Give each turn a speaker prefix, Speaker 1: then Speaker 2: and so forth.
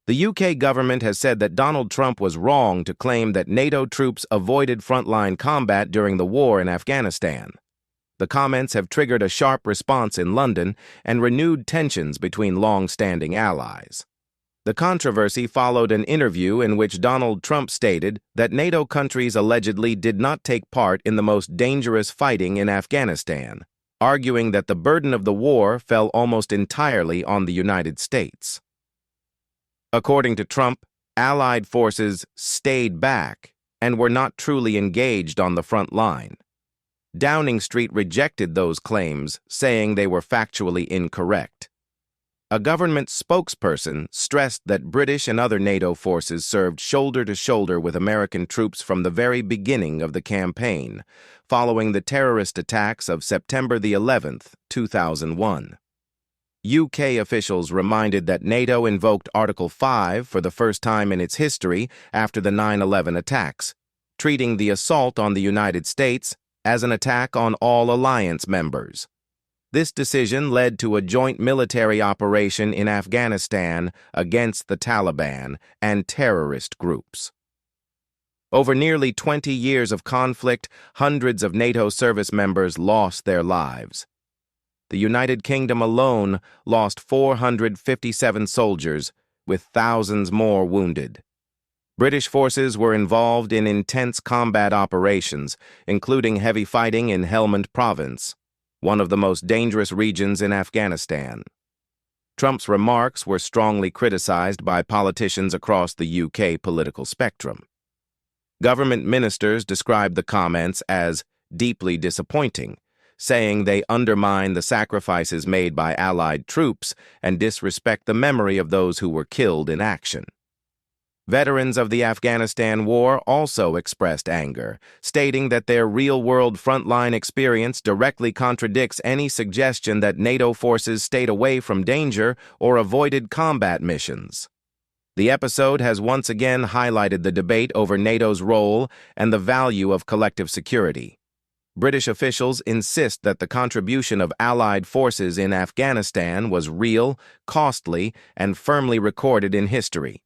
Speaker 1: The UK government has said that Donald Trump was wrong to claim that NATO troops avoided frontline combat during the war in Afghanistan. The comments have triggered a sharp response in London and renewed tensions between long-standing allies. The controversy followed an interview in which Donald Trump stated that NATO countries allegedly did not take part in the most dangerous fighting in Afghanistan, arguing that the burden of the war fell almost entirely on the United States. According to Trump, Allied forces stayed back and were not truly engaged on the front line. Downing Street rejected those claims, saying they were factually incorrect. A government spokesperson stressed that British and other NATO forces served shoulder to shoulder with American troops from the very beginning of the campaign, following the terrorist attacks of September the 11th, 2001. UK officials reminded that NATO invoked Article 5 for the first time in its history after the 9/11 attacks, treating the assault on the United States as an attack on all alliance members. This decision led to a joint military operation in Afghanistan against the Taliban and terrorist groups. Over nearly 20 years of conflict, hundreds of NATO service members lost their lives. The United Kingdom alone lost 457 soldiers, with thousands more wounded. British forces were involved in intense combat operations, including heavy fighting in Helmand Province, one of the most dangerous regions in Afghanistan. Trump's remarks were strongly criticized by politicians across the UK political spectrum. Government ministers described the comments as deeply disappointing, saying they undermine the sacrifices made by Allied troops and disrespect the memory of those who were killed in action. Veterans of the Afghanistan war also expressed anger, stating that their real-world frontline experience directly contradicts any suggestion that NATO forces stayed away from danger or avoided combat missions. The episode has once again highlighted the debate over NATO's role and the value of collective security. British officials insist that the contribution of Allied forces in Afghanistan was real, costly, and firmly recorded in history.